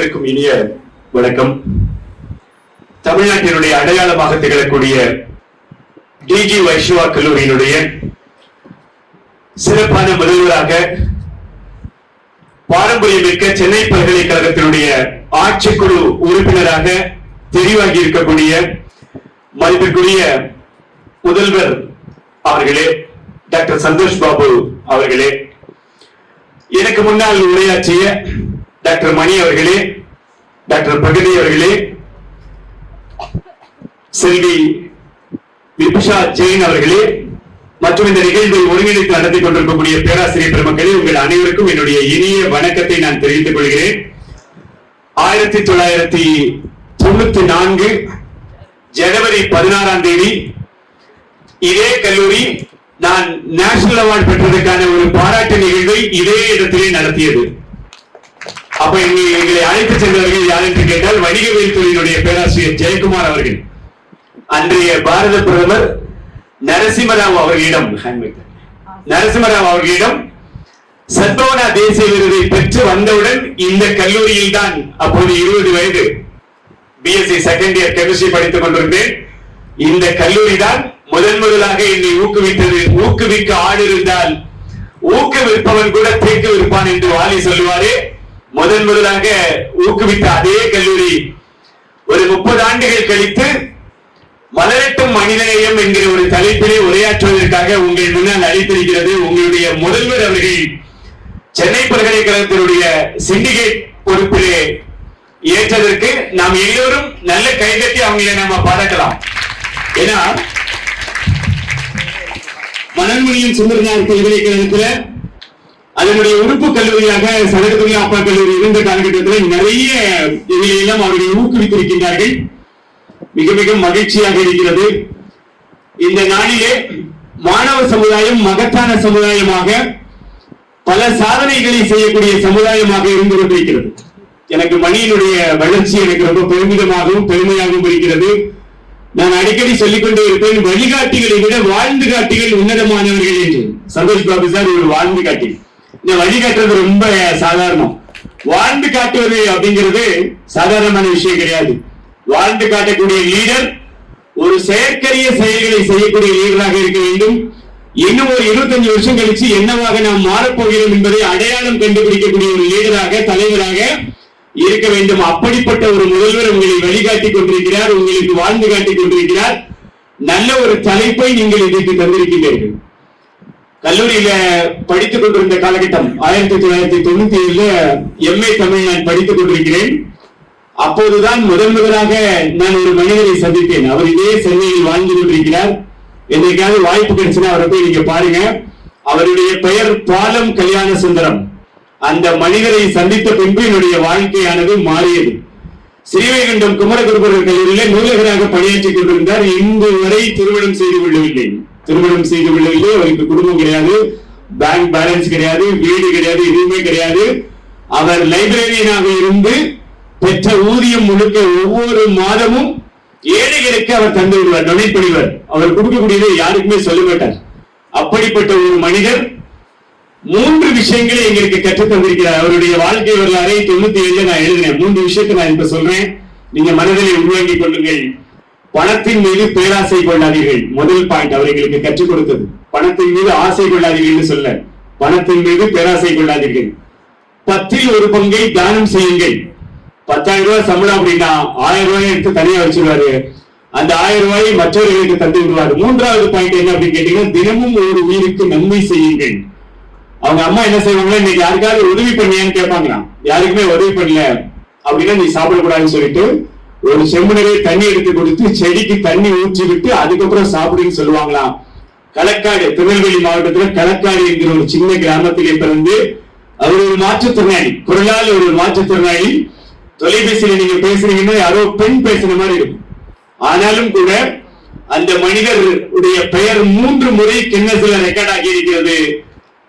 அனைவருக்கும் இனிய வணக்கம். தமிழ்நாட்டினுடைய அடையாளமாக திகழக்கூடிய டிஜி வைஷ்ணவா கல்லூரியினுடைய சிறப்பான முதல்வராக பாரம்பரியமிக்க சென்னை பல்கலைக்கழகத்தினுடைய ஆட்சிக்குழு உறுப்பினராக தெரிவாகி இருக்கக்கூடிய மதிப்பிற்குரிய முதல்வர் அவர்களே, டாக்டர் சந்தோஷ் பாபு அவர்களே, எனக்கு முன்னால் உரையாற்றிய டாக்டர் மணி அவர்களே, டாக்டர் பிரகதி அவர்களே, செல்வி விபுஷா ஜெயின் அவர்களே மற்றும் இந்த நிகழ்வை ஒருங்கிணைத்து நடத்தி கொண்டிருக்கக்கூடிய பேராசிரியர் பெருமக்களே, உங்கள் அனைவருக்கும் என்னுடைய இனிய வணக்கத்தை நான் தெரிவித்துக் கொள்கிறேன். 1994 ஜனவரி 16ஆம் தேதி இதே கல்லூரி நான் நேஷனல் அவார்டு பெற்றதற்கான ஒரு பாராட்டு நிகழ்வை இதே இடத்திலே நடத்தியது. அப்ப எங்களை அழைத்து சென்றவர்கள் யார் என்று கேட்டால் வணிகவியல் துறையினுடைய பேராசிரியர் ஜெயக்குமார் அவர்கள், அன்றைய பாரத பிரதமர் நரசிம்மராவ் அவர்களிடம் சத்பவனா தேசிய விருதை பெற்று வந்தவுடன் இந்த கல்லூரியில் தான் அப்போது 20 வயது பிஎஸ்சி செகண்ட் இயர் கெமிஸ்ட்ரி படித்துக் கொண்டிருந்தேன். இந்த கல்லூரி தான் முதலாக என்னை ஊக்குவித்தது. ஊக்குவிக்க ஆடு இருந்தால் ஊக்குவிப்பவன் கூட தேக்கு விற்பான் என்று வாலி சொல்லுவாரே, முதலாக ஊக்குவித்த அதே கல்லூரி ஒரு 30 ஆண்டுகள் கழித்து மலரட்டும் மனிதநேயம் என்கிற ஒரு தலைப்பிலே உரையாற்றுவதற்காக உங்கள் முன்னால் அழைத்திருக்கிறது. உங்களுடைய முதல்வர் அவர்கள் சென்னை பல்கலைக்கழகத்தினுடைய சிண்டிகேட் பொறுப்பிலே ஏற்றதற்கு நாம் எல்லோரும் நல்ல கைதட்டி அவங்களை நம்ம பாராட்டலாம். ஏன்னா மனோன்மணியம் சுந்தரனார் பல்கலைக்கழகத்தில் அதனுடைய உறுப்பு கல்லூரியாக சரகத்துறை அப்பா கல்லூரி இருந்த காலகட்டத்தில் நிறைய இவையெல்லாம் அவர்களை ஊக்குவித்திருக்கின்றார்கள். மிக மிக மகிழ்ச்சியாக இருக்கிறது. இந்த நாளிலே மாணவ சமுதாயம் மகத்தான சமுதாயமாக பல சாதனைகளை செய்யக்கூடிய சமுதாயமாக இருந்து கொண்டிருக்கிறது. எனக்கு மணியினுடைய வளர்ச்சி எனக்கு ரொம்ப பெருமிதமாகவும் பெருமையாகவும் இருக்கிறது. நான் அடிக்கடி சொல்லிக்கொண்டே இருப்பேன், வழிகாட்டிகளை விட வாழ்ந்து காட்டிகள் உன்னதமானவர்கள் என்று. சந்தோஷ் பாபு சார் ஒரு வாழ்ந்து காட்டி. இந்த வழிகாட்டுறது ரொம்ப சாதாரணம். வாழ்ந்து காட்டுவது அப்படிங்கிறது சாதாரணமான விஷயம் கிடையாது. வாழ்ந்து காட்டக்கூடிய லீடர் ஒரு செயற்கரிய செயல்களை செய்யக்கூடிய லீடராக இருக்க வேண்டும். இன்னும் ஒரு 25 வருஷம் கழிச்சு என்னவாக நாம் மாறப்போகிறோம் என்பதை அடையாளம் கண்டுபிடிக்கக்கூடிய ஒரு லீடராக, தலைவராக இருக்க வேண்டும். அப்படிப்பட்ட ஒரு முதல்வர் உங்களை வழிகாட்டி கொண்டிருக்கிறார், உங்களுக்கு வாழ்ந்து காட்டிக் கொண்டிருக்கிறார். நல்ல ஒரு தலைப்பை நீங்கள் இதற்கு தந்திருக்கிறீர்கள். கல்லூரியில படித்துக் கொண்டிருந்த காலகட்டம் 1997 MA தமிழ் நான் படித்துக் கொண்டிருக்கிறேன். அப்போதுதான் முதலாக நான் ஒரு மனிதரை சந்தித்தேன். அவர் இதே சென்னையில் வாழ்ந்து கொண்டிருக்கிறார். என்னைக்காவது வாய்ப்பு கிடைச்சுன்னா அவரை போய் நீங்க பாருங்க. அவருடைய பெயர் பாலம் கல்யாண சுந்தரம். அந்த மனிதரை சந்தித்த பின்பு என்னுடைய வாழ்க்கையானது மாறியது. ஸ்ரீவைகுண்டம் குமரகுருபரர் கல்லூரியில நூலகராக பணியாற்றிக் கொண்டிருந்தார். இன்று வரை திருமணம் செய்து கொள்ளவில்லை. அவருக்கு குடும்பம் கிடையாது, பேங்க் பேலன்ஸ் கிடையாது, வீடு கிடையாது, எதுவுமே கிடையாது. அவர் லைப்ரரியனாக இருந்து பெற்ற ஊதியம் முழுக்க ஒவ்வொரு மாதமும் ஏழைகளுக்கு அவர் தந்து விடுவார், டொனேட் பண்ணுவார். அவர் கொடுக்கக்கூடியதை யாருக்குமே சொல்ல மாட்டார். அப்படிப்பட்ட ஒரு மனிதர் 3 விஷயங்களை எங்களுக்கு கற்றுத் தந்திருக்கிறார். அவருடைய வாழ்க்கை வரலாறை 97 நான் எழுதினேன். 3 விஷயத்தை நான் இப்ப சொல்றேன், நீங்க மனதிலே உள்வாங்கிக் கொள்ளுங்கள். பணத்தின் மீது பேராசை கொள்ளாதீர்கள். முதல் பாயிண்ட் அவர் எங்களுக்கு கற்றுக் கொடுத்தது. பணத்தின் மீது ஆசை கொள்ளாதீர்கள் சொல்ல, பணத்தின் மீது பேராசை கொள்ளாதீர்கள். 10ல் ஒரு பங்கை தானம் செய்யுங்கள். 10,000 ரூபாய் சம்பளம் அப்படின்னா 1000 ரூபாய் எடுத்து தனியா வச்சிருவாரு. அந்த 1000 ரூபாயை மற்றவர்களுக்கு தந்து விடுவாரு. 3வது பாயிண்ட் என்ன அப்படின்னு கேட்டீங்கன்னா, தினமும் ஒரு உயிருக்கு நன்மை செய்யுங்கள். அவங்க அம்மா என்ன செய்வாங்கன்னா, இன்னைக்கு யாருக்காவது உதவி பண்ணியான்னு கேட்பாங்களாம். யாருக்குமே உதவி பண்ணல அப்படின்னா நீ சாப்பிடக்கூடாதுன்னு சொல்லிட்டு ஒரு செம்பு நிறைய தண்ணி எடுத்து கொடுத்து செடிக்கு தண்ணி ஊற்றி விட்டு அதுக்கப்புறம் சாப்பிடுன்னு சொல்லுவாங்களாம். களக்காடு, திருநெல்வேலி மாவட்டத்துல களக்காடு என்கிற ஒரு சின்ன கிராமத்திலே பிறந்து அவர் ஒரு மாற்றுத்திறனாளி, குரலால் ஒரு மாற்றுத்திறனாளி. தொலைபேசியில நீங்க பேசுறீங்கன்னா யாரோ பெண் பேசுற மாதிரி இருக்கும். ஆனாலும் கூட அந்த மனிதருடைய பெயர் 3 முறை கின்னஸ்ல ரெக்கார்ட் ஆகி இருக்கிறது.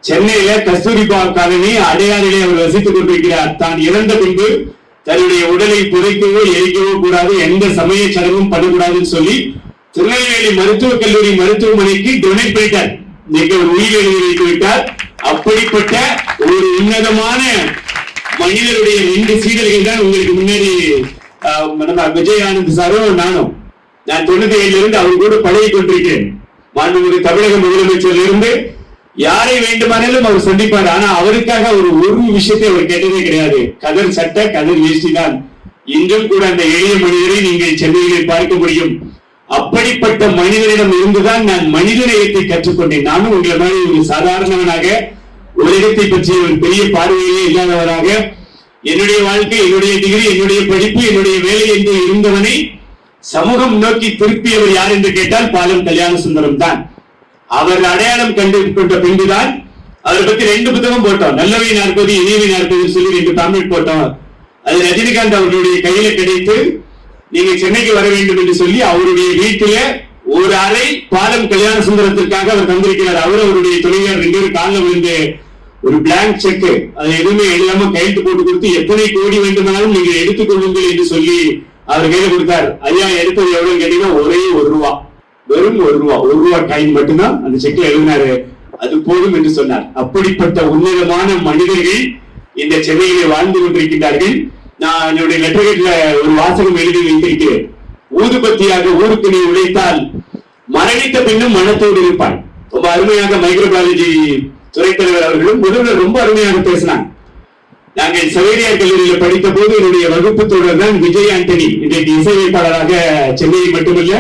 சென்னையில கஸ்தூரிபா காலனி அடையாறிலே அவர் வசித்துக் கொண்டிருக்கிறார். தான் இறந்த பின்பு தன்னுடைய உடலை புதைக்கவோ எரிக்கவோ கூடாது, எந்த சமய சடங்கும் பண்ணக்கூடாதுன்னு சொல்லி திருநெல்வேலி மருத்துவக் கல்லூரி மருத்துவமனைக்கு டொனேட் பண்ணிட்டார். ஒரு உயிரை வைத்து விட்டார். அப்படிப்பட்ட ஒரு உன்னதமான மனிதருடைய 2 சீடர்கள் தான் உங்களுக்கு முன்னாடி விஜய் ஆனந்த் சாரும் நானும். நான் 97 இருந்து அவர் கூட பழகி கொண்டிருக்கிறேன். மாண்புமிகு தமிழக முதலமைச்சர் இருந்து யாரை வேண்டுமானாலும் அவர் சந்திப்பார். ஆனா அவருக்காக ஒரு விஷயத்தை அவர் கேட்டதே கிடையாது. கதர் சட்டை, கதர் வேஷ்டி தான். இன்றும் கூட அந்த எளிய மனிதரை நீங்கள் சென்னையில் பார்க்க முடியும். அப்படிப்பட்ட மனிதனிடம் இருந்துதான் நான் மனித நேயத்தை கற்றுக்கொண்டேன். நானும் உங்களை மாதிரி ஒரு சாதாரணவனாக, உலகத்தை பற்றிய ஒரு பெரிய பார்வையிலே இல்லாதவராக, என்னுடைய வாழ்க்கை, என்னுடைய டிகிரி, என்னுடைய படிப்பு, என்னுடைய வேலை என்று இருந்தவனை சமூகம் நோக்கி திருப்பியவர் யார் என்று கேட்டால் பாலம் கல்யாண சுந்தரம் தான். அவர் அடையாளம் கண்டு கொண்ட பின்புதான் அவரை பத்தி 2 புத்தகம் போட்டோம். நல்லவை நாற்பது, இனியவை 40 சொல்லி 2 தமிழ் போட்டோம். அது ரஜினிகாந்த் அவர்களுடைய கையில கிடைத்து நீங்க சென்னைக்கு வர வேண்டும் என்று சொல்லி அவருடைய வீட்டில ஒரு அறை பாலம் கல்யாண சுந்தரத்திற்காக அவர் தந்திருக்கிறார். அவருடைய துணைவியார் 2 பேரும் காலில் விழுந்து ஒரு பிளாங்க் செக், அதை எதுவுமே எழுதாம கையெழுத்து போட்டு கொடுத்து எத்தனை கோடி வேண்டுமானாலும் நீங்க எடுத்துக் கொள்ளுங்கள் என்று சொல்லி அவர் கையில கொடுத்தார். ஐயா எடுத்தது எவ்வளவு கேட்டீங்கன்னா ஒரே ₹1, வெறும் ₹1 காயின் மட்டும்தான் அந்த செக்ல எழுதினாரு. அது போதும் என்று சொன்னார். அப்படிப்பட்ட உன்னதமான மனிதர்கள் இந்த சென்னையிலே வாழ்ந்து கொண்டிருக்கிறார்கள். நான் என்னுடைய லெட்டர்ல ஒரு வாசகம் எழுதி வைத்திருக்கிறேன். ஊதுபத்தியாக ஊருக்கு நீ உழைத்தால் மரணித்த பின்னும் மனத்தோடு இருப்பான். ரொம்ப அருமையாக மைக்ரோபாலஜி துறைத் தலைவர் அவர்களும் முதல்வர் ரொம்ப அருமையாக பேசினாங்க. நாங்கள் சவேரியார் கல்லூரியில் படித்த போது என்னுடைய வகுப்பு தொடர் தான் விஜய் ஆண்டனி. இன்றைக்கு இசையமைப்பாளராக சென்னையை மட்டுமல்ல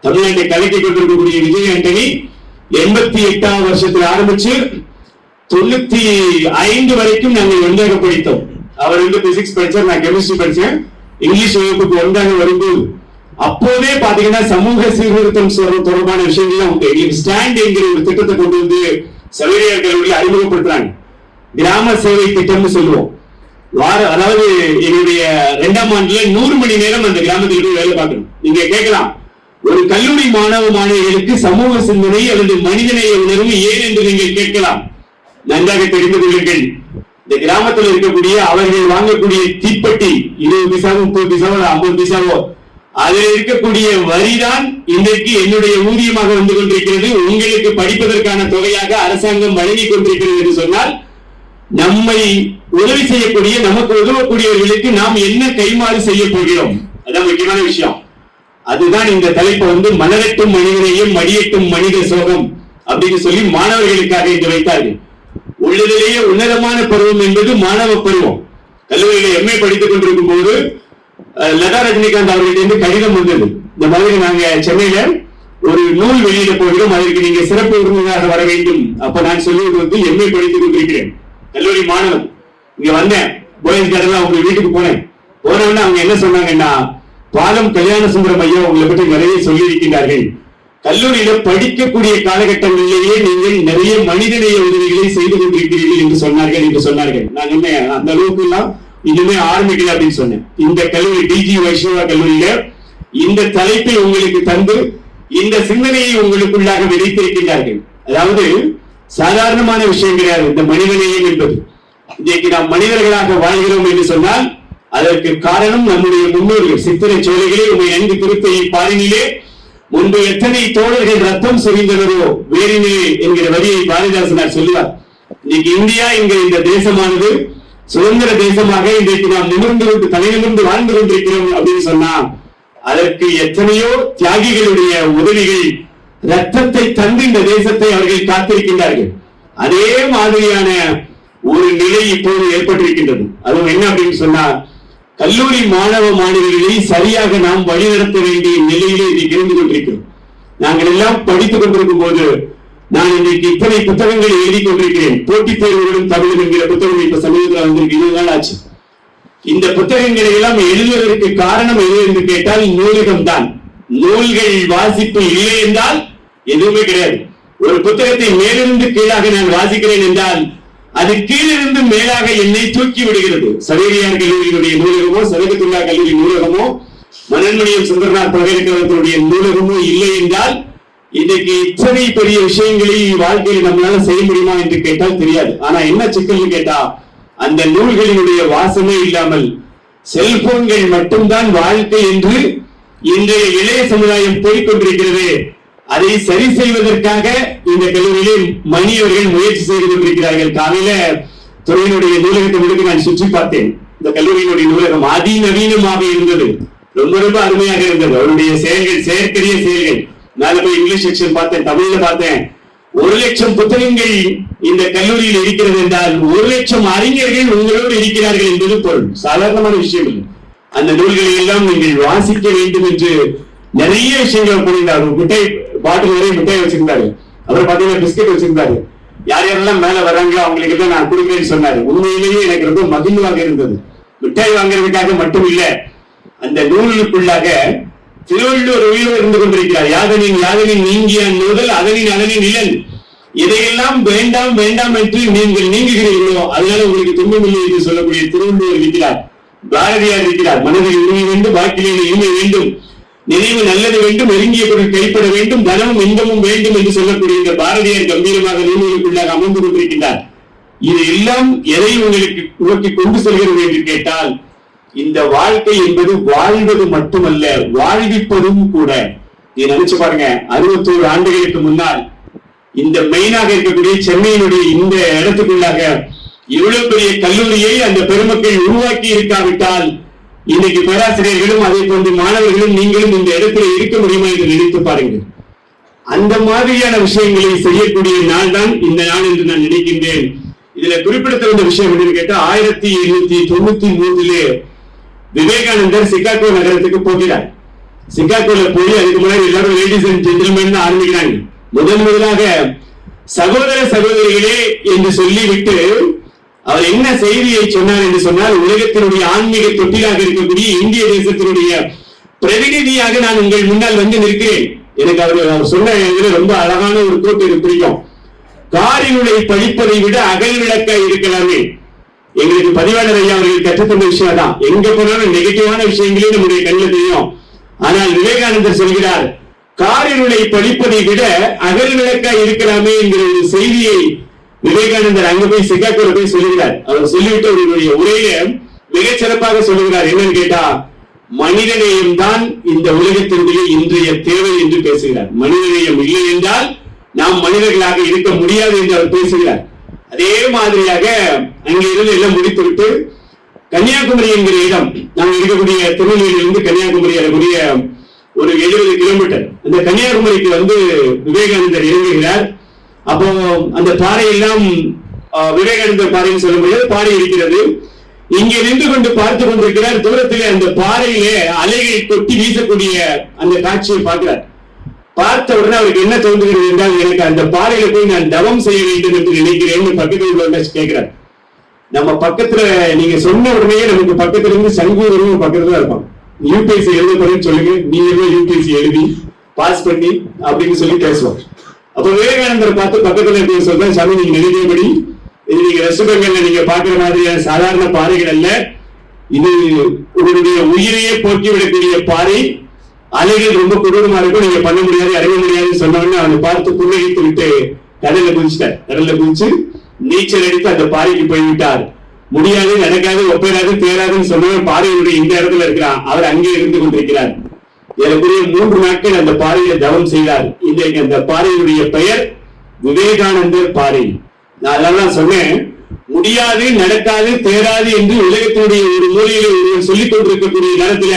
தமிழ்நாட்டை கலக்கி கொண்டிருக்கக்கூடிய விஜய் ஆண்டனி 88ஆம் வருஷத்தில் ஆரம்பிச்சு 95 வரைக்கும் நாங்கள் ஒன்றாக படித்தோம். அவர் பிசிக்ஸ் படிச்சார், நான் கெமிஸ்ட்ரி படிச்சேன். இங்கிலீஷ் வகுப்புக்கு ஒன்றாக வரும்போது அப்போதே பாத்தீங்கன்னா சமூக சீர்திருத்தம் தொடர்பான விஷயங்கள்லாம் உண்டு. ஸ்டாண்ட் என்கிற ஒரு திட்டத்தை கொண்டு வந்து சவேரியார் கல்லூரியில் அறிமுகப்படுத்துறாங்க. கிராம சேவை திட்டம்னு சொல்லுவோம். அதாவது என்னுடைய 2ஆம் ஆண்டுல 100 மணி நேரம் அந்த கிராமத்தில் போய் வேலை பார்க்கணும். நீங்க கேட்கலாம், ஒரு கல்லூரி மாணவர்களுக்கு சமூக சிந்தனை அல்லது மனிதநேய உணர்வு ஏன் என்று நீங்கள் கேட்கலாம். நன்றாக தெரிந்து கொள்ளுங்கள். இந்த கிராமத்தில் இருக்கக்கூடிய அவர்கள் வாங்கக்கூடிய தீப்பெட்டி 20 பைசாவோ 30 பைசாவோ 50 பைசாவோ அதில் இருக்கக்கூடிய வரிதான் இன்றைக்கு என்னுடைய ஊதியமாக வந்து கொண்டிருக்கிறது. உங்களுக்கு படிப்பதற்கான தொகையாக அரசாங்கம் வழங்கிக் கொண்டிருக்கிறது என்று சொன்னால் நம்மை உதவி செய்யக்கூடிய, நமக்கு உதவக்கூடியவர்களுக்கு நாம் என்ன கைமாறு செய்ய போகிறோம், அதான் முக்கியமான விஷயம். அதுதான் இந்த தலைப்பு மலரட்டும் மனிதனையும் மடியட்டும் மனித சோகம் அப்படின்னு சொல்லி மாணவர்களுக்காக இன்று வைத்தார்கள். உள்ளதிலேயே உன்னதமான பருவம் என்பது மாணவ பருவம். கல்லூரியில MA படித்துக் கொண்டிருக்கும் போது லதா ரஜினிகாந்த் அவர்கிட்ட கடிதம் வந்தது. இந்த மாதிரி நாங்க சென்னையில ஒரு நூல் வெளியிட போகிறோம், அதற்கு நீங்க சிறப்பு விருந்தினராக வர வேண்டும். அப்ப நான் சொல்லுவது MA படித்துக் கொண்டிருக்கிறேன், கல்லூரி மாணவன். இங்க வந்தேன், போயஸ் கார்டன் உங்க வீட்டுக்கு போனேன். போனவொன்னு அவங்க என்ன சொன்னாங்கன்னா, பாலம் கல்யாண சுந்தரம் ஐயா உங்களை பற்றி நிறைய சொல்லி இருக்கின்றார்கள். கல்லூரியில படிக்கக்கூடிய காலகட்டங்களிலேயே நீங்கள் நிறைய மனிதநேய உதவிகளை செய்து கொண்டிருக்கிறீர்கள் என்று சொன்னார்கள். நான் சொன்னேன், அந்த அளவுக்கு எல்லாம் இனிமே ஆரம்பிக்கல அப்படின்னு சொன்னேன். இந்த கல்லூரி DG வைஷ்ணவா கல்லூரியில இந்த தலைப்பை உங்களுக்கு தந்து இந்த சிந்தனையை உங்களுக்குள்ளாக விதைத்திருக்கிறார்கள். அதாவது சாதாரணமான விஷயம் கிடையாது இந்த மனிதநேயம் என்பது. இன்றைக்கு நாம் மனிதர்களாக வாழ்கிறோம் என்று சொன்னால் அதற்கு காரணம் நம்முடைய முன்னோர்கள். சித்திரை சோலைகளே உண்மை நன்கு திருப்பையை பாரினிலே முன்பு எத்தனை தோழர்கள் ரத்தம் சொரிந்தனரோ வேறினே என்கிற வரியை பாரதிதாசனார் சொல்லுவார். இன்னைக்கு இந்தியா என்கிற இந்த தேசமானது சுதந்திர தேசமாக இன்றைக்கு நாம் தலைநிமிர்ந்து வாழ்ந்து கொண்டிருக்கிறோம் அப்படின்னு சொன்னா அதற்கு எத்தனையோ தியாகிகளுடைய உதவிகள், ரத்தத்தை தந்து இந்த தேசத்தை அவர்கள் காத்திருக்கின்றார்கள். அதே மாதிரியான ஒரு நிலை இப்போது ஏற்பட்டிருக்கின்றது. அதுவும் என்ன அப்படின்னு சொன்னா, கல்லூரி மாணவ மாணவிகளை சரியாக நாம் வழிநடத்த வேண்டிய நிலையிலே இன்றைக்கு இருந்து கொண்டிருக்கிறோம். நாங்கள் எல்லாம் படித்துக் கொண்டிருக்கும் போது நான் இன்றைக்கு இத்தனை புத்தகங்களை எழுதி கொண்டிருக்கிறேன். போட்டித் தேர்வுகளும் தமிழ் என்கிற புத்தகம் இப்ப சமீபத்தில் வந்திருக்கு, 20 நாள் ஆச்சு. இந்த புத்தகங்களை எல்லாம் எழுதுவதற்கு காரணம் எது என்று கேட்டால் நூலகம் தான். நூல்கள் வாசிப்பு இல்லை என்றால் எதுவுமே கிடையாது. ஒரு புத்தகத்தை மேலிருந்து கீழாக நான் வாசிக்கிறேன் என்றால் அது கீழிருந்து மேலாக என்னை தூக்கி விடுகிறது. சவேரியார் கல்லூரியினுடைய நூலகமோ, சதகத்துல்லா கல்லூரி நூலகமோ, மனோன்மணியம் சுந்தரனார் பல்கலைக்கழகத்தினுடைய நூலகமோ இல்லை என்றால் இன்றைக்கு இத்தனை பெரிய விஷயங்களை வாழ்க்கையில் நம்மளால செய்ய முடியுமா என்று கேட்டால் தெரியாது. ஆனா என்ன சிக்கல் கேட்டா, அந்த நூல்களினுடைய வாசமே இல்லாமல் செல்போன்கள் மட்டும்தான் வாழ்க்கை என்று இன்றைய இளைய சமுதாயம் போய்கொண்டிருக்கிறது. அதை சரி செய்வதற்காக இந்த கல்லூரியிலே மணி அவர்கள் முயற்சி செய்து கொண்டிருக்கிறார்கள். காலையில துறையினுடைய நூலகத்தை முழுக்க நான் சுற்றி பார்த்தேன். இந்த கல்லூரியினுடைய நூலகம் அதிநவீனமாக இருந்தது. ரொம்ப ரொம்ப அருமையாக இருந்தது. அவருடைய செயல்கள் செயற்கரிய செயல்கள். நான் போய் இங்கிலீஷ் செக்ஷன் பார்த்தேன், தமிழ்ல பார்த்தேன். 1,00,000 புத்தகங்கள் இந்த கல்லூரியில் இருக்கிறது என்றால் 1,00,000 அறிஞர்கள் உங்களோடு இருக்கிறார்கள் என்பது பொருள். சாதாரணமான விஷயம் இல்லை. அந்த நூல்களை எல்லாம் நீங்கள் வாசிக்க வேண்டும் என்று நிறைய விஷயங்கள் புரிந்தார். மிட்டாய் பாட்டில் நிறைய மிட்டாய் வச்சிருந்தாரு. அவர் பாத்தீங்கன்னா பிஸ்கெட் வச்சிருந்தாரு. யார் யாரெல்லாம் மேல வர்றாங்களோ அவங்களுக்கு தான் நான் கொடுக்கிறேன்னு சொன்னாரு. உண்மையிலேயே எனக்கு ரொம்ப மகிழ்வாக இருந்தது. மிட்டாய் வாங்குறதுக்காக மட்டும் இல்ல, அந்த நூலுக்குள்ளாக திருவள்ளுவர் உயிரோடு இருந்து கொண்டிருக்கிறார். யாதனின் யாதனின் நீங்கிய நூதல் அதனின் அதனின் நிலன், இதையெல்லாம் வேண்டாம் வேண்டாம் என்று நீங்கள் நீங்குகிறீர்களோ அதனால உங்களுக்கு துன்பமில்லை என்று சொல்லக்கூடிய திருவள்ளுவர் இருக்கிறார். பாரதியார் இருக்கிறார். மனதில் உரிமை வேண்டும், வாக்கிலே இனிமை வேண்டும், நினைவு நல்லது வேண்டும், நெருங்கிய பொருள் கைப்பட வேண்டும், தனமும் இன்பமும் வேண்டும் என்று சொல்லக்கூடிய இந்த பாரதியார் கம்பீரமாக நூல்களுக்குள்ளாக அமர்ந்து கொண்டிருக்கின்றார். இது எல்லாம் எதை உங்களுக்கு நோக்கி கொண்டு செல்கிறது என்று கேட்டால், இந்த வாழ்க்கை என்பது வாழ்வது மட்டுமல்ல, வாழ்விப்பதும் கூட. நீ நினைச்சு பாருங்க, 61 ஆண்டுகளுக்கு முன்னால் இந்த மெயினாக இருக்கக்கூடிய சென்னையினுடைய இந்த இடத்துக்குள்ளாக இவ்வளவு பெரிய கல்லூரியை அந்த பெருமக்கள் உருவாக்கி இருக்காவிட்டால் இன்னைக்கு பேராசிரியர்களும் அதே போன்று மாணவர்களும் நீங்களும் இந்த இடத்துல இருக்க முடியுமா என்று நினைத்து பாருங்கள். அந்த மாதிரியான விஷயங்களை செய்யக்கூடிய நாள் தான் இந்த நாள் என்று நான் நினைக்கின்றேன். இதுல குறிப்பிடத்தக்க விஷயம் என்னன்னு கேட்டா, 1793 விவேகானந்தர் சிகாகோ நகரத்துக்கு போகிறார். சிகாகோல போய் அதுக்கு முன்னாடி எல்லாரும் லேடிஸ் அண்ட் ஜென்டில்மேன் ஆரம்பிக்கிறாங்க. முதலாக சகோதர சகோதரிகளே என்று சொல்லிவிட்டு அவர் என்ன செய்தியை சொன்னார் என்று சொன்னால், உலகத்தினுடைய ஆன்மீக தொட்டிலாக இருக்கக்கூடிய இந்திய தேசத்தினுடைய பிரதிநிதியாக நான் உங்கள் முன்னால் வந்து நிற்கிறேன். எனக்கு அவர் சொன்ன ரொம்ப அழகான ஒரு கூட்டு பிடிக்கும். காரினுடைய படிப்பதை விட அகல் விளக்காய் இருக்கலாமே. எங்களுக்கு பதிவாளர் ஐயா அவர்கள் கற்றுத்தந்த விஷயம் தான். எங்க போனாலும் நெகட்டிவான விஷயங்களே நம்முடைய கண்ணில் தெரியும். ஆனால் விவேகானந்தர் சொல்கிறார், காரினுடைய படிப்பதை விட அகல் விளக்காய் இருக்கலாமே என்கிற ஒரு செய்தியை விவேகானந்தர் அங்க போய் சிகாகோல போய் சொல்லுகிறார். அவர் சொல்லிவிட்டு அவருடைய உரையில மிகச் சிறப்பாக சொல்லுகிறார். என்னன்னு கேட்டா, மனிதநேயம் தான் இந்த உலகத்தினுடைய இன்றைய தேவை என்று பேசுகிறார். மனிதநேயம் இல்லை என்றால் நாம் மனிதர்களாக இருக்க முடியாது என்று அவர் பேசுகிறார். அதே மாதிரியாக அங்கிருந்து எல்லாம் முடித்துவிட்டு கன்னியாகுமரி என்கிற இடம், நாங்கள் இருக்கக்கூடிய திருநெல்வேலியிலிருந்து கன்னியாகுமரி வரக்கூடிய ஒரு 70 கிலோமீட்டர். அந்த கன்னியாகுமரிக்கு வந்து விவேகானந்தர் இறங்குகிறார். அப்போ அந்த பாறை எல்லாம் விவேகானந்தர் பாறைன்னு சொல்ல முடியாது, பாறை இருக்கிறது. இங்கே நின்று கொண்டு பார்த்து கொண்டிருக்கிறார். தூரத்திலே அந்த பாறையிலே அலைகள் கொட்டி வீசக்கூடிய அந்த காட்சியை பார்க்கிறார். பார்த்த உடனே அவருக்கு என்ன தோன்றுகிறது என்றால், எனக்கு அந்த பாறையில போய் நான் தவம் செய்ய வேண்டும் என்று நினைக்கிறேன். பக்கத்தில் உள்ள கேட்கிறார். நம்ம பக்கத்துல நீங்க சொன்ன உடனே நமக்கு பக்கத்துல இருந்து சங்கூரும் பக்கத்துல தான் இருப்பான். யூபிஎஸ்சி எழுத போறேன்னு சொல்லுங்க, நீங்க யூபிஎஸ்சி எழுதி பாஸ் பண்ணி அப்படின்னு சொல்லி பேசுவோம். அப்ப விவேகானந்தர் பார்த்து பக்கத்துல எப்படி சொல்றேன், சாமி நீங்க நினைக்கிறபடி இது நீங்க வெஸ்ட் பெங்கால்ல நீங்க பாக்குற மாதிரியான சாதாரண பாறைகள் அல்ல, இது உங்களுடைய உயிரையே போக்கிவிடக்கூடிய பாறை. அலைகள் ரொம்ப கொடூரமா இருக்கும், நீங்க பண்ண முடியாது இறங்க முடியாதுன்னு சொன்னோன்னு அவனை பார்த்து புன்னகித்து விட்டு கடல்ல குதிச்சிட்டார். கடல்ல குதிச்சு நீச்சல் அடித்து அந்த பாறைக்கு போய்விட்டார். முடியாது, நடக்காது, ஒப்பேராது, தேராதுன்னு சொன்னவன் பாறையினுடைய இந்த இடத்துல இருக்கிறான். அவர் அங்கே இருந்து கொண்டிருக்கிறார். ஏறக்குறைய 3 நாட்கள் அந்த பாறையை தவம் செய்தார். இன்றைக்கு அந்த பாறையினுடைய பெயர் விவேகானந்தர் பாறை. நான் அதெல்லாம் சொன்னேன், முடியாது, நடக்காது, தேராது என்று உலகத்தினுடைய ஒரு மூலையில ஒருவர் சொல்லிக் கொண்டிருக்கக்கூடிய நேரத்துல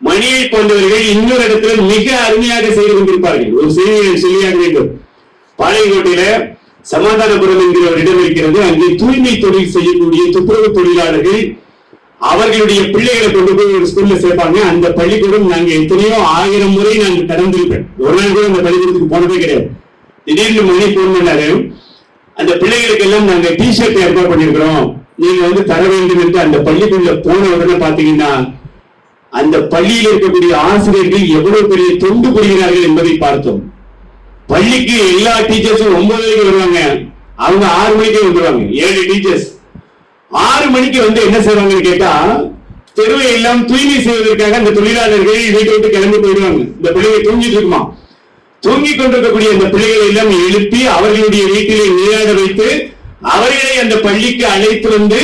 மணியை போன்றவர்கள் இன்னொரு இடத்துல மிக அருமையாக செய்து கொண்டிருப்பார்கள். ஒரு செய்தியை சொல்லியாக வேண்டும். பாளையங்கோட்டையில சமாதானபுரம் என்கிற ஒரு இடம் இருக்கிறது. அங்கே தூய்மை தொழில் செய்யக்கூடிய துப்புரவு தொழிலாளர்கள் அவர்களுடைய பிள்ளைகளை கொண்டு போய் ஒரு ஸ்கூல்ல சேர்ப்பாங்க. அந்த பள்ளிக்கூடம் நாங்க எத்தனையோ 1000 முறை நாங்கள் கடந்திருப்பேன். ஒரு நாள் கூட அந்த பள்ளிக்கூடத்துக்கு போனதே கிடையாது. திடீர்னு மணி போன் பண்ணாரு, அந்த பிள்ளைகளுக்கு எல்லாம் நாங்க டிஷர்ட் ஏற்பாடு பண்ணிருக்கிறோம், நீங்க வந்து தர வேண்டும் என்று. அந்த பள்ளிக்குள்ள போன உடனே பாத்தீங்கன்னா அந்த பள்ளியில் இருக்கக்கூடிய ஆசிரியர்கள் எவ்வளவு பெரிய தொண்டு புரிகிறார்கள் என்பதை பார்த்தோம். பள்ளிக்கு எல்லா டீச்சர்ஸும் 9 மணிக்கு வருவாங்க, அவங்க 6 மணிக்கு வந்துருவாங்க. 7 டீச்சர்ஸ் 6 மணிக்கு வந்து என்ன செய்வாங்கன்னு கேட்டா, தெருவை எல்லாம் தூய்மை செய்வதற்காக அந்த தொழிலாளர்கள் வீட்டை விட்டு கிளம்பி போயிடுவாங்க. இந்த பிள்ளைகள் தூங்கிட்டு இருக்குமா, தூங்கிக் கொண்டிருக்கக்கூடிய அந்த பிள்ளைகளை எல்லாம் எழுப்பி அவர்களுடைய வீட்டிலே நீராட வைத்து அவர்களை அந்த பள்ளிக்கு அழைத்து வந்து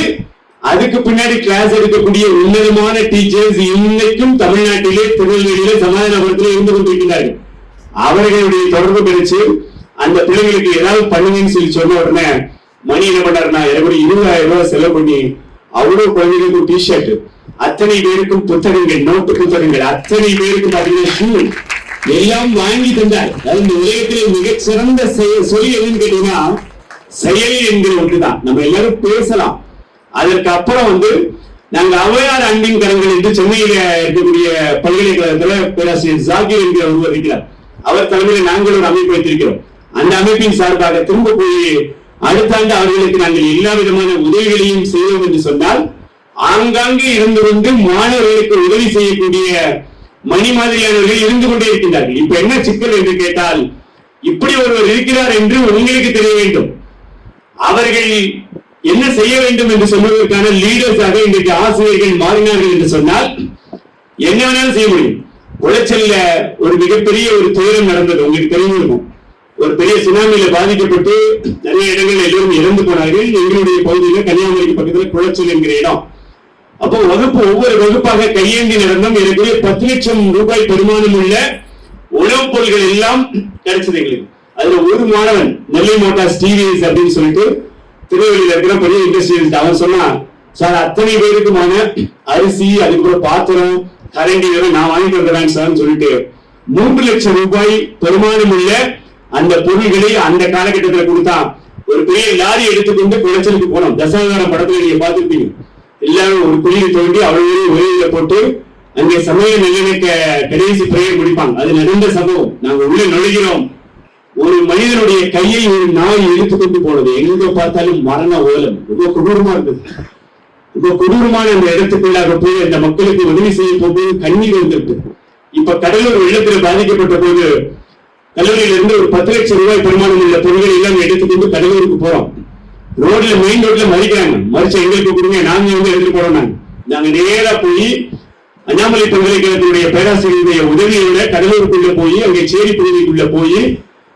அதுக்கு பின்னாடி கிளாஸ் எடுக்கக்கூடிய உன்னதமான டீச்சர்ஸ் இன்னைக்கும் தமிழ்நாட்டிலே திருநெல்வேலியிலே சமாதானபுரத்திலே இருந்து கொண்டிருக்கிறார்கள். அவர்களுடைய தொடர்பு கிடைச்சு அந்த பிள்ளைகளுக்கு ஏதாவது பண்ணுங்கன்னு சொல்லி சொன்ன உடனே மணி என்ன பண்ணாருன்னா எனக்கு 20,000 ரூபாய் செலவு பண்ணி அவ்வளவு குழந்தைகளுக்கும் டிஷர்ட், அத்தனை பேருக்கும் புத்தகங்கள், நோட்டு புத்தகங்கள், அத்தனை பேருக்கும் பாத்தீங்கன்னா எல்லாம் வாங்கி தந்தார். அதாவது இந்த உலகத்திலே மிகச் சிறந்த சொல்லி எதுன்னு கேட்டீங்கன்னா செயல் என்கிற ஒன்றுதான். நம்ம எல்லாரும் பேசலாம். அதற்கு அப்புறம் நாங்க ஔவையார் அன்பின் கரங்கள் என்று சென்னையில இருக்கக்கூடிய பல்கலைக்கழகத்துல பேராசிரியர் ஜாகிர் என்கிற ஒருவர் இருக்கிறார். அவர் தலைமையில நாங்கள் ஒரு அமைப்பு வைத்திருக்கிறோம். அந்த அமைப்பின் சார்பாக திரும்ப போய் அடுத்த ஆண்டு அவர்களுக்கு நாங்கள் எல்லா விதமான உதவிகளையும் செய்வோம் என்று சொன்னால், ஆங்காங்கே இருந்து கொண்டு மாணவர்களுக்கு உதவி செய்யக்கூடிய மணி மாதிரியானவர்கள் இருந்து கொண்டே இருக்கின்றார்கள். இப்ப என்ன சிக்கல் என்று கேட்டால், இப்படி ஒருவர் இருக்கிறார் என்று உங்களுக்கு தெரிய வேண்டும். அவர்கள் என்ன செய்ய வேண்டும் என்று சொல்வதற்கான லீடர்ஸாக இன்றைக்கு ஆசிரியர்கள் மாறினார்கள் என்று சொன்னால் என்ன வேணாலும் செய்ய முடியும். உளைச்சல்ல ஒரு மிகப்பெரிய ஒரு துயரம் நடந்தது, உங்களுக்கு தெரிஞ்சிருக்கும். ஒரு பெரிய சுனாமியில பாதிக்கப்பட்டு நிறைய இடங்கள் எல்லோரும் இறந்து போனார்கள். எங்களுடைய பகுதியில் கன்னியாகுமரிக்கு பக்கத்தில் குளச்சல் என்கிற இடம். அப்போ வகுப்பு ஒவ்வொரு வகுப்பாக கையேந்தி நடந்தோம். எனக்கு 10 லட்சம் ரூபாய் பெருமானம் உள்ள உணவுப் பொருட்கள் எல்லாம் கிடைச்சது எங்களுக்கு. அதுல ஒரு மாணவன் நெல்லை மோட்டார்ஸ் டிவிஎஸ் அப்படின்னு சொல்லிட்டு திருவள்ளியில இருக்கிற பெரிய இண்டஸ்ட்ரியல், அவன் சொன்னா, சார் அத்தனை பேருக்குமான அரிசி, அதுக்கப்புறம் பாத்திரம், கரண்டி நான் வாங்கி தந்துறேன் சார் சொல்லிட்டு 3 லட்சம் ரூபாய் பெருமானம் உள்ள அந்த பொருள்களை அந்த காலகட்டத்தில் கொடுத்தா ஒரு பெரிய லாரி எடுத்துக்கொண்டு குளச்சலுக்கு போனோம். தசாவதாரம் படத்துல நீங்க பார்த்திருப்பீங்க. எல்லாரும் ஒரு குழியை தோண்டி அவ்வளவு உயிரில போட்டு அங்கே சமய நிலைமைக்க கடைசி பிரேயர் முடிப்பாங்க. அது நடந்த சம்பவம். நாங்க உள்ள நுழைகிறோம். ஒரு மனிதனுடைய கையை ஒரு நாய் இழுத்துக்கொண்டு போனது. எங்க பார்த்தாலும் மரண ஓலம். ரொம்ப கொடூரமா இருந்தது. ரொம்ப கொடூரமான அந்த இடத்துக்குள்ளாக போய் அந்த மக்களுக்கு உதவி செய்ய போகும்போது கண்ணீர் வந்துட்டு. இப்ப கடலூர் வெள்ளத்தில் பாதிக்கப்பட்ட போது கடலூரில் இருந்து ஒரு 10 லட்சம் ரூபாய் பெருமானம் உள்ள பொருட்களை எல்லாம் எடுத்துக்கொண்டு கடலூருக்கு போறோம். ரோட்ல மெயின் ரோட்ல மறிக்கிறாங்க. மறிச்ச எங்களுக்கு கொடுங்க, நாங்க எடுத்துட்டு போறோம். நாங்க நேரா போய் அண்ணாமலை பல்கலைக்கழகத்தினுடைய பேராசிரியருடைய உதவியோட கடலூருக்குள்ள போய் அங்கே சேரி பகுதிக்குள்ள போய்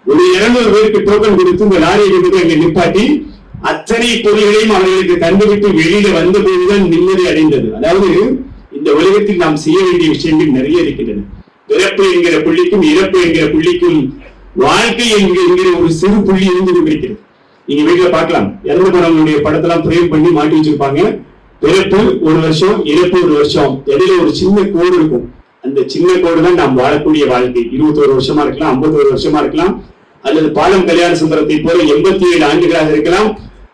ஒரு 200 பேருக்கு டோக்கன் கொடுத்து இந்த லாரியை கொண்டு அங்கே நிப்பாட்டி அத்தனை பொருள்களையும் அவர்களுக்கு தந்துவிட்டு வெளியில வந்த போதுதான் நிம்மதி அடைந்தது. அதாவது இந்த உலகத்தில் நாம் செய்ய வேண்டிய விஷயங்கள் நிறைய இருக்கின்றன. பிறப்பு என்கிற புள்ளிக்கும் இறப்பு என்கிற புள்ளிக்கும் வாழ்க்கை என்கிற ஒரு சிறு புள்ளி இருந்து கொண்டிருக்கிறது. நீங்க வீட்டுல பார்க்கலாம், இறந்து போனவங்களுடைய படத்தெல்லாம் பிரேம் பண்ணி மாட்டி வச்சிருப்பாங்க. பிறப்பு 1 வருஷம், இறப்பு 1 வருஷம், இடையில ஒரு சின்ன கோடு இருக்கும். அந்த சின்ன கோடு தான் நாம் வாழக்கூடிய வாழ்க்கை. 21 வருஷமா இருக்கலாம், 51 வருஷமா இருக்கலாம், அல்லது பாலம் கல்யாண சுந்தரத்தை போல 87 ஆண்டுகளாக இருக்கலாம்,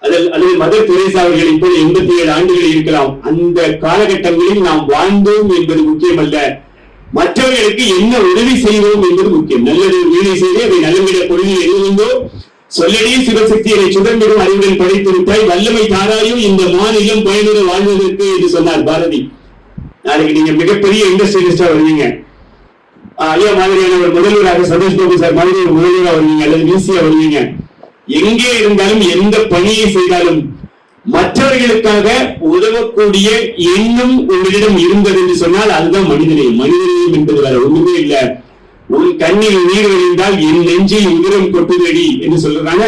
அல்லது மதர் தெரேசா அவர்களை போல 87 ஆண்டுகள் இருக்கலாம். அந்த காலகட்டங்களில் நாம் வாழ்ந்தோம் என்பது முக்கியம் அல்ல, மற்றவர்களுக்கு என்ன உதவி செய்வோம் என்பது முக்கியம். நல்லது வேலை செய்து அதை நல்லவிட பொருளில் எழுதுந்தோ சொல்லடி சிவசக்தி அதை சுதந்திரம் அறிவுடன் படைத்திருப்பாய், வல்லமை தாராயோ இந்த மாநிலம் பயனுற வாழ்வதற்கு என்று சொன்னார் பாரதி. நாளைக்கு நீங்க மிகப்பெரிய இண்டஸ்ட்ரியலிஸ்டா வருவீங்க. ஐயா மாதிரியான ஒரு முதல்வராக சதீஷ் பாபு சார் மாதிரி ஒரு முதல்வராக வருவீங்க, அல்லது விசியா வருவீங்க. எங்கே இருந்தாலும் எந்த பணியை செய்தாலும் மற்றவர்களுக்காக உதவக்கூடிய எண்ணம் உங்களிடம் இருந்தது என்று சொன்னால் அதுதான் மனிதநேயம். மனிதநேயம் என்பது வேற ஒண்ணுமே இல்ல. உன் கண்ணில் நீர் வழிந்தால் என் நெஞ்சில் உதிரம் கொட்டுதடி என்று சொல்றாங்க.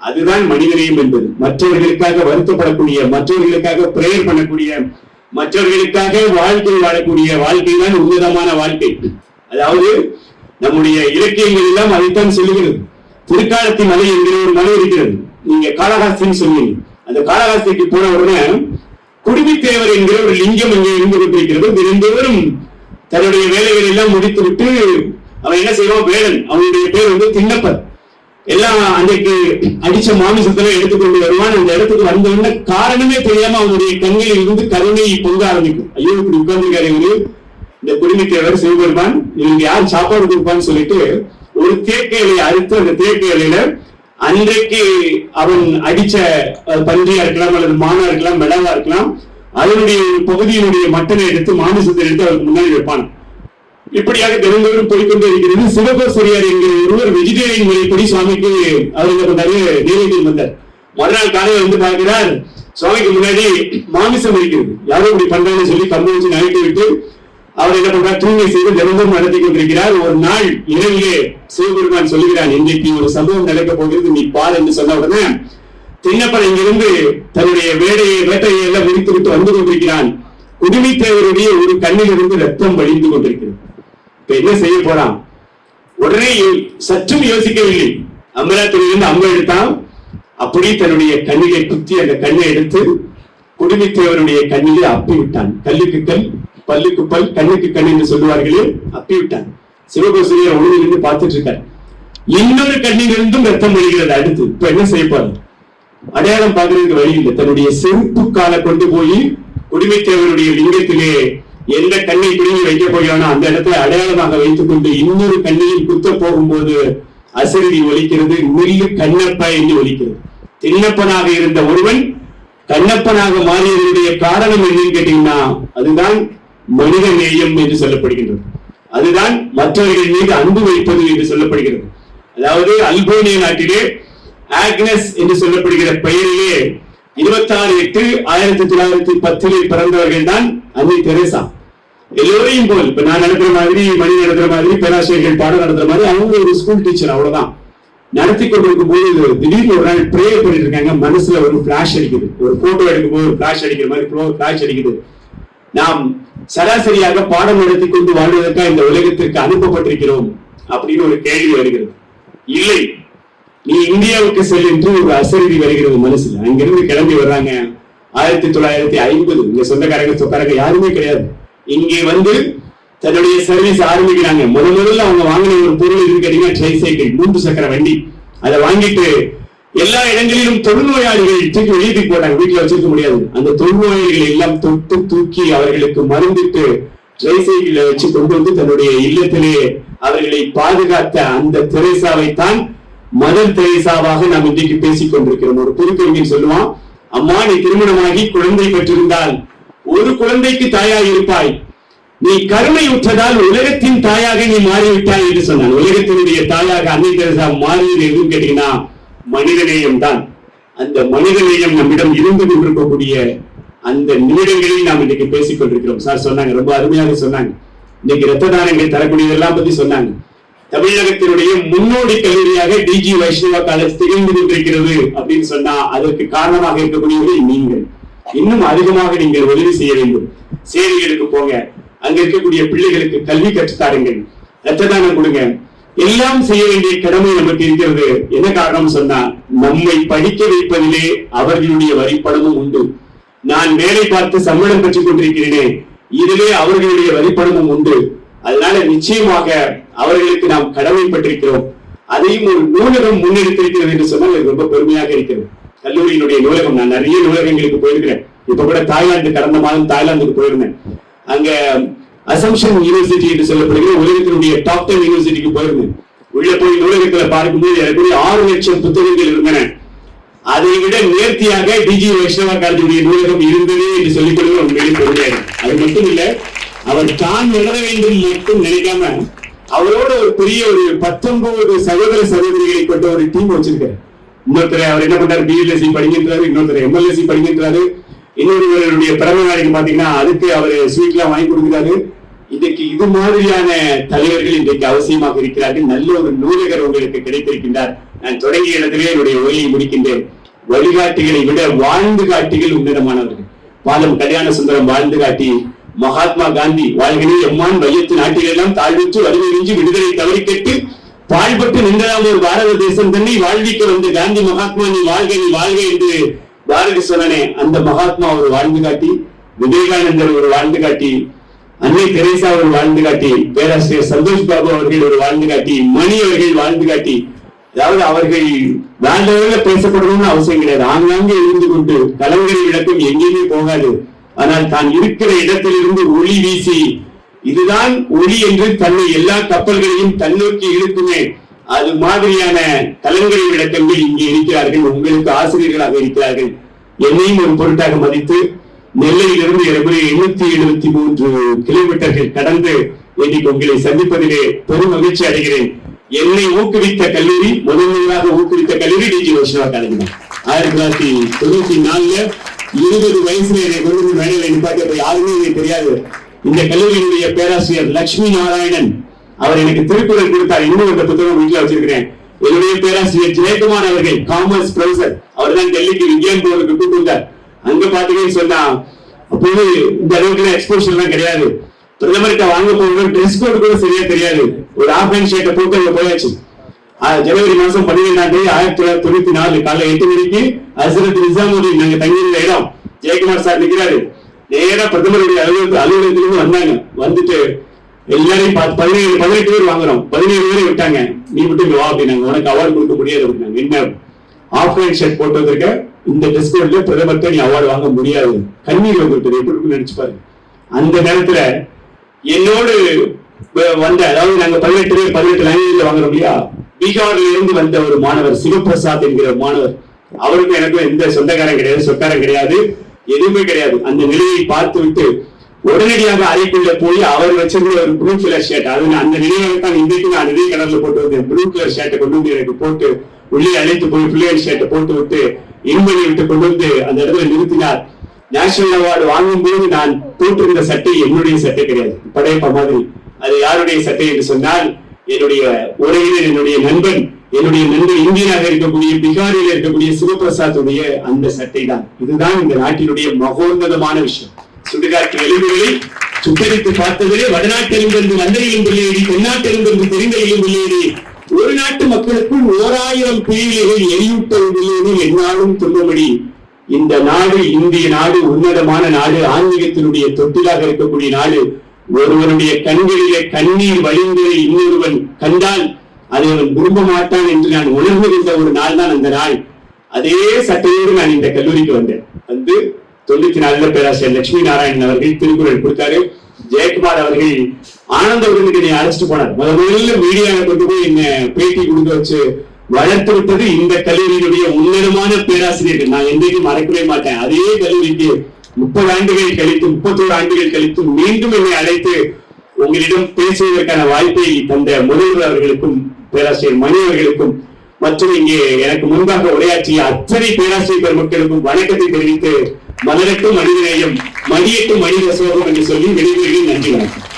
அதுதான் மனிதநேயம் என்பது. மற்றவர்களுக்காக வருத்தப்படக்கூடிய, மற்றவர்களுக்காக பிரேயர் பண்ணக்கூடிய, மற்றவர்களுக்காக வாழ்க்கை வாழக்கூடிய வாழ்க்கை தான் உன்னதமான வாழ்க்கை. அதாவது நம்முடைய இலக்கியங்கள் எல்லாம் அதைத்தான் சொல்லுகிறது. திருக்காலத்தி மலை என்கிற ஒரு மலை இருக்கிறது. நீங்க காளஹஸ்தின்னு சொல்லுவீங்க. அந்த காளஹஸ்திக்கு போன உடனே குடுமித்தேவர் என்கிற ஒரு லிங்கம் அங்கே இருந்து கொண்டிருக்கிறது. தினந்தோறும் தன்னுடைய வேலைகள் எல்லாம் முடித்துவிட்டு அவன் என்ன செய்வான், வேலன், அவனுடைய பேர் திண்ணப்பர், எல்லாம் அன்றைக்கு அடிச்ச மாமிசத்தெல்லாம் எடுத்துக்கொண்டு வருவான். அந்த இடத்துக்கு வந்தவுடனே காரணமே தெரியாம அவனுடைய கண்களில் இருந்து கருணை பொங்க ஆரம்பிக்கும். ஐயோ இப்படி உட்கார்ந்துருக்காரு இவரு, இந்த குடுமித்தேவர் சிவபெருமான், இவங்க யார் சாப்பாடு கொடுப்பான்னு சொல்லிட்டு ஒரு தேக்க இலையை அறுத்து அந்த தேக்க இலையில அன்றைக்கு அவன் அடிச்ச பன்றியா இருக்கலாம், அல்லது மானா இருக்கலாம், மெடவா இருக்கலாம், அதனுடைய பகுதியினுடைய மட்டனை எடுத்து மாமிசத்தை எடுத்து அவருக்கு முன்னாடி வைப்பான். இப்படியாக தினந்தோறும் போய்கொண்டே இருக்கிறது. சிவகோசரியார் என்கிற ஒருவர் வெஜிடேரியன் முறைப்படி சுவாமிக்கு அவர் நேரடியில் வந்தார். மறுநாள் காலையில் பார்க்கிறார், சுவாமிக்கு முன்னாடி மாமிசம் இருக்கிறது. யாரும் இப்படி பண்றாங்கன்னு சொல்லி கம்பு வச்சு நகைத்து விட்டு அவர் என்ன பண்றார், தூய்மை செய்து தினந்தோறும் நடத்தி கொண்டிருக்கிறார். ஒரு நாள் இரவிலே சிவபெருமான் சொல்லுகிறான், இன்றைக்கு ஒரு சம்பவம் நடக்க போகிறது, நீ பார் என்று சொன்ன உடனே திண்ணப்பன் இங்கிருந்து தன்னுடைய வேட்டையை எல்லாம் முடித்து விட்டு வந்து கொண்டிருக்கிறான். குடுமித்தேவருடைய ஒரு கண்ணிலிருந்து ரத்தம் வழிந்து கொண்டிருக்கிறது. இப்ப என்ன செய்ய போறான்? உடனே சற்றும் யோசிக்கவில்லை. அம்பலாத்திலிருந்து அம்பு எடுத்தான். அப்படி தன்னுடைய கண்ணிலே குத்தி அந்த கண்ணை எடுத்து குடுமித்தேவருடைய கண்ணிலே அப்பி விட்டான். கல்லுக்கு கல், பல்லுக்கு பல், கண்ணுக்கு கண் என்று சொல்லுவார்களே, அப்பி விட்டான். சிவகோசரியார் ஒழுங்கு நின்று பார்த்துட்டு இருக்கார். இன்னொரு கண்ணிலிருந்தும் ரத்தம் வழிகிறது. அடுத்து இப்ப என்ன செய்யப்பாரு? அடையாளம் பார்க்கறதுக்கு வழி இல்லை. தன்னுடைய செருப்பு காலை கொண்டு போய் குடிமைத்தேவருடைய லிங்கத்திலே எந்த கண்ணை பிடுங்கி வைக்க போகிறானோ அந்த இடத்தை அடையாளமாக வைத்துக் கொண்டு இன்னொரு கண்ணையும் குத்த போகும்போது அசரீரி ஒலிக்கிறது. நில்லு கண்ணப்பா என்று ஒலிக்கிறது. திண்ணப்பனாக இருந்த ஒருவன் கண்ணப்பனாக மாறியதனுடைய காரணம் என்னன்னு கேட்டீங்கன்னா அதுதான் மனித நேயம் என்று சொல்லப்படுகின்றது. அதுதான் மற்றவர்கள் மீது அன்பு வைப்பது என்று சொல்லப்படுகிறது. அதாவது அல்பேனியா நாட்டிலே ஆக்னஸ் என்று சொல்லப்படுகிற பெயரிலே 26/8/1910 பிறந்தவர்கள் தான் அன்னை தெரேசா. எல்லோரையும் போல் இப்ப நான் நடத்துற மாதிரி, மணி நடத்துற மாதிரி, பேராசிரியர்கள் பாடம் நடத்துற மாதிரி அவங்க ஒரு ஸ்கூல் டீச்சர், அவ்வளவுதான். நடத்தி கொண்டிருக்கும் போது திடீர்னு ஒரு நாள் பிரேயர் பண்ணிட்டு இருக்காங்க. மனசுல ஒரு பிளாஷ் அடிக்குது. ஒரு போட்டோ எடுக்கும் போது ஒரு பிளாஷ் அடிக்கிற மாதிரி பிளாஷ் அடிக்குது. நாம் சராசரியாக பாடம் நடத்தி கொண்டு வாழ்வதற்காக இந்த உலகத்திற்கு அனுப்பப்பட்டிருக்கிறோம் அப்படின்னு ஒரு கேள்வி வருகிறது. இல்லை, நீ இந்தியாவுக்கு செல் என்று ஒரு அசரீரி வருகிறது மனசுல. அங்கிருந்து கிளம்பி வர்றாங்க. 1950. இங்க சொந்தக்காரங்க யாருமே கிடையாது. இங்கே வந்து தன்னுடைய சர்வீஸ் ஆரம்பிக்கிறாங்க. முதல்ல அவங்க வாங்கின ஒரு பொருள் இருக்கு கேட்டீங்கன்னா ட்ரைசைக்கிள், 3 சக்கர வண்டி. அதை வாங்கிட்டு எல்லா இடங்களிலும் தொழுநோயாளிகள் தூக்கி வெளியே போட்டாங்க. வீட்டுல வச்சிருக்க முடியாது. அந்த தொழுநோயாளிகள் எல்லாம் தொட்டு தூக்கி அவர்களுக்கு மருந்துட்டு ட்ரைசைக்கிள் வச்சு கொண்டு வந்து தன்னுடைய இல்லத்திலே அவர்களை பாதுகாத்த அந்த தெரேசாவை தான் மதர் தெரேசாவாக நாம் இன்றைக்கு பேசிக் கொண்டிருக்கிறோம். ஒரு புதுக்கவிஞன் சொல்லுவான், அம்மா நீ திருமணமாகி குழந்தை பெற்றிருந்தால் ஒரு குழந்தைக்கு தாயாய் இருப்பாய், நீ கருணை உற்றதால் உலகத்தின் தாயாக நீ மாறிவிட்டாய் என்று சொன்னான். உலகத்தினுடைய தாயாக அன்னை தெரேசா மாறியது எதுவும் கேட்டீங்கன்னா மனிதநேயம் தான். அந்த மனிதநேயம் நம்மிடம் இருந்து கொண்டிருக்கக்கூடிய அந்த நிமிடங்களில் நாம் இன்றைக்கு பேசிக் கொண்டிருக்கிறோம். சார் சொன்னாங்க, ரொம்ப அருமையாக சொன்னாங்க. இன்னைக்கு ரத்த தானங்கள் தரக்கூடியதெல்லாம் பத்தி சொன்னாங்க. தமிழகத்தினுடைய முன்னோடி கல்லூரியாக டிஜி வைஷ்ணவா காலேஜ் திகழ்ந்து கொண்டிருக்கிறது அப்படின்னு சொன்னா அதற்கு காரணமாக இருக்கக்கூடியவர்கள் நீங்கள். இன்னும் அதிகமாக நீங்கள் உதவி செய்ய வேண்டும். சேரிகளுக்கு போங்க, அங்க இருக்கக்கூடிய பிள்ளைகளுக்கு கல்வி கற்றுத்தாருங்கள், ரத்த தானம் கொடுங்க. எல்லாம் செய்ய வேண்டிய கடமை நமக்கு இருக்கிறது. என்ன காரணம் சொன்னா நம்மை படிக்க வைப்பதிலே அவர்களுடைய வரிப்பணமும் உண்டு. நான் வேலை பார்த்து சம்பளம் பெற்றுக் கொண்டிருக்கிறேனே, இதிலே அவர்களுடைய வரிப்பணமும் உண்டு. அதனால நிச்சயமாக அவர்களுக்கு நாம் கடமைப்பட்டிருக்கிறோம். அதையும் ஒரு நூலகம் முன்னெடுத்திருக்கிறது என்று சொன்னால் ரொம்ப பெருமையாக இருக்கிறது. கல்லூரியினுடைய நூலகம், நான் நிறைய நூலகங்களுக்கு போயிருக்கிறேன். இப்ப கூட தாய்லாந்து, கடந்த மாதம் தாய்லாந்துக்கு போயிருந்தேன். அங்க அசம்ஷன் யூனிவர்சிட்டி என்று சொல்லப்படுகிற உலகத்தினுடைய டாப் 10 யூனிவர்சிட்டிக்கு போயிருந்தேன். உள்ள போய் நூலகத்துல பார்க்கும்போது எனக்கு 6 லட்சம் புத்தகங்கள் இருந்தன. அதை விட நேர்த்தியாக டிஜி வைஷ்ணவா காலேஜுடைய நூலகம் இருந்தது என்று சொல்லிக் கொள்வது உண்மையிலே பெருமையாக. அது மட்டும் இல்ல, அவர் தான் வளர வேண்டும் மட்டும் நினைக்காம அவரோட ஒரு பெரிய ஒரு 19 சகோதர சகோதரிகளை கொண்ட ஒரு டீம் வச்சிருக்காரு. இன்னொருத்தர் அவர் என்ன பண்றாரு, பிஎல்எஸ்சி படிக்கின்றாரு, இன்னொருத்தர் எம்எல்ஏசி படிக்கின்றாரு, இன்னொருவருடைய பிறந்த நாளைக்கு பாத்தீங்கன்னா அதுக்கு அவர் ஸ்வீட் எல்லாம் வாங்கி கொடுக்கிறாரு. இன்னைக்கு இது மாதிரியான தலைவர்கள் இன்றைக்கு அவசியமாக இருக்கிறார்கள். நல்ல ஒரு நூலகர் உங்களுக்கு கிடைத்திருக்கின்றார். நான் தொடங்கிய இடத்திலே என்னுடைய உரையை முடிக்கின்றேன். வழிகாட்டிகளை விட வாழ்ந்து காட்டிகள் உன்னதமானவர்கள். பாலம் கல்யாண சுந்தரம் வாழ்ந்து காட்டி, மகாத்மா காந்தி வாழ்கினே எம்மான் வையத்து நாட்டிலெல்லாம் தாழ்வுற்று வறுமை மிஞ்சி விடுதலை தவறி கேட்டு பாழ்பட்டு நின்றதாம் ஒரு பாரத தேசம் தன்னை வாழ்விக்க வந்து காந்தி மகாத்மா நீ வாழ்க என்று பாரதி சொன்னனே, அந்த மகாத்மா ஒரு வாழ்ந்து காட்டி, விவேகானந்தர் ஒரு வாழ்ந்து காட்டி, அன்னை தெரேசா ஒரு வாழ்ந்து காட்டி, பேராசிரியர் சந்தோஷ் பாபு அவர்கள் ஒரு வாழ்ந்து காட்டி, மணி அவர்கள் வாழ்ந்து காட்டி. அதாவது அவர்கள் வேண்டவர்கள பேசப்படணும்னு அவசியம் கிடையாது. ஆங்காங்கே இருந்து கொண்டு கலங்கரை விளக்கம் எங்கேயுமே போகாது. ஆனால் தான் இருக்கிற இடத்திலிருந்து ஒளி வீசி, இதுதான் ஒளி என்று தன்னை எல்லா கப்பல்களையும் தன்னோக்கி இழுக்குமே, அது மாதிரியான கலங்கரை விளக்கங்கள் இங்கே இருக்கிறார்கள். உங்களுக்கு ஆசிரியர்களாக இருக்கிறார்கள். என்னையும் ஒரு பொருட்டாக மதித்து நெல்லையிலிருந்து 873 கிலோமீட்டர்கள் கடந்து இன்னைக்கு உங்களை சந்திப்பதிலே பெரும் மகிழ்ச்சி அடைகிறேன். என்னை ஊக்குவித்த கல்லூரி, முதன்மையாக ஊக்குவித்த கல்லூரி டிஜி வைஷ்ணவா காலேஜ் தான். 1994 20 வயசுல என்னை கொண்டு வேலையில நிப்பாட்ட யாருமே எனக்கு தெரியாது. இந்த கல்லூரியினுடைய பேராசிரியர் லட்சுமி நாராயணன் அவர் எனக்கு திருக்குறள் கொடுத்தார். இன்னும் அந்த புத்தகம் வீட்டில் வச்சிருக்கிறேன். என்னுடைய பேராசிரியர் ஜெயக்குமார் அவர்கள் காமர்ஸ் ப்ரொஃபசர், அவர் தான் டெல்லிக்கு விஞ்ஞான் போருக்கு கூப்பிட்டு வந்தார். அங்க பாத்தீங்கன்னு சொன்னா அப்போது இந்த அளவுக்கு எக்ஸ்போஷர் எல்லாம் கிடையாது. பிரதமர்கிட்ட வாங்க போகணும், ட்ரெஸ் கோட் கூட சரியா தெரியாது. ஒரு ஆஃப் ஹேண்ட் ஷர்ட்டை போட்டு அங்க போயாச்சு. ஜனவரி மாசம் 12ஆம் தேதி 1994 காலை 8 மணிக்கு ஹசரத் நிசாமுதீன் நாங்க தங்கியிருந்த இடம் ஜெயக்குமார் சார் நிற்கிறாரு. நேரா பிரதமருடைய அலுவலகத்திலிருந்து வந்தாங்க. வந்துட்டு எல்லாரையும் பார்த்து 18 பேர் வாங்குறோம். 17 பேரை விட்டாங்க. நீ மட்டும் வா அப்படின்னாங்க. உனக்கு அவார்டு கொடுக்க முடியாது அப்படின்னாங்க. என்ன ஆஃப்லைன் ஷர்ட் போட்டு வந்திருக்க, இந்த ட்ரெஸ் கோட்ல பிரதமர்கிட்ட நீ அவார்டு வாங்க முடியாது. கண்ணீர் வந்துட்டு எப்படி நினைச்சு பாருங்க. அந்த நேரத்துல என்னோடு வந்த, அதாவது நாங்க 18 லாங்குவேஜ்ல வாங்குறோம் இல்லையா, பீகார்ல இருந்து வந்த ஒரு மாணவர் சிவபிரசாத் என்கிற மாணவர், அவருக்கும் எனக்கும் எந்த சொந்தக்காரன் கிடையாது, சொக்காரன் கிடையாது, எதுவுமே கிடையாது. அந்த நிலையை பார்த்து விட்டு உடனடியாக அறைக்குள்ள போய் அவர் வச்சிருந்த ஒரு ப்ளூ கலர் ஷர்ட், அது அந்த நிலையாகத்தான் இன்றைக்கு நான் இதே கலர்ல போட்டு வந்தேன். ப்ளூ கலர் ஷர்ட்டை கொண்டு வந்து எனக்கு போட்டு உள்ளே அழைத்து போய் பிள்ளையர் ஷர்ட்டை போட்டு விட்டு இன்பனை விட்டு கொண்டு வந்து அந்த இடத்துல நிறுத்தினார். நேஷனல் அவார்டு வாங்கும் போது நான் போட்டிருந்த சட்டை என்னுடைய சட்டை கிடையாது, படையப்பா மாதிரி. அது யாருடைய சட்டை என்று சொன்னால் என்னுடைய உறவினர், என்னுடைய நண்பன் இந்தியனாக இருக்கக்கூடிய பீகாரில் இருக்கக்கூடிய சிவபிரசாத்துடைய அந்த சட்டை தான். இதுதான் இந்த நாட்டினுடைய மகோன்னதமான விஷயம். சுடுகாட்டு எலும்புகளை சுத்தரித்து பார்த்ததிலே வடநாட்டெலும்பென்று வந்தையிலும் பிள்ளையடி, தென்னாட்டெலும்பென்று தெரிந்த எலும்பில்லையடி, ஒரு நாட்டு மக்களுக்குள் 1000 பிரிவுகள் எரியூட்டல் என்னாலும் துன்பமடி. இந்த நாடு, இந்திய நாடு உன்னதமான நாடு, ஆன்மீகத்தினுடைய தொட்டிலாக இருக்கக்கூடிய நாடு. ஒருவனுடைய கண்களிலே கண்ணீர் வழிந்ததை இன்னொருவன் கண்டால் அதை அவன் விரும்ப மாட்டான் என்று நான் உணர்ந்திருந்த ஒரு நாள் தான் அந்த நாள். அதே சட்டையோடு நான் இந்த கல்லூரிக்கு வந்தேன். வந்து 94 பேராசிரியர் லட்சுமி நாராயணன் அவர்கள் திருக்குறள் கொடுத்தாரு. ஜெயக்குமார் அவர்கள் ஆனந்தவுடன் என்னை அழைச்சிட்டு போனார். முதல்ல மீடியாவை கொண்டு போய் என்ன பேட்டி கொடுக்க வச்சு வளர்த்து விட்டது இந்த கல்லூரியினுடைய உன்னதமான பேராசிரியர்கள். நான் என்றைக்கும் மறக்கவே மாட்டேன். அதே கல்லூரிக்கு 30 ஆண்டுகள் கழித்து 31 ஆண்டுகள் கழித்து மீண்டும் என்னை அழைத்து உங்களிடம் பேசுவதற்கான வாய்ப்பை தந்த முதல்வர் அவர்களுக்கும் பேராசிரியர் மணி அவர்களுக்கும் மற்றும் இங்கே எனக்கு முன்பாக உரையாற்றிய அத்தனை பேராசிரியர் பெருமக்களுக்கும் வணக்கத்தை தெரிவித்து, மலரட்டும் மனிதநேயம், மடியட்டும் மனித சோகம் என்று சொல்லி விடைபெறுகிறேன். நன்றி, வணக்கம்.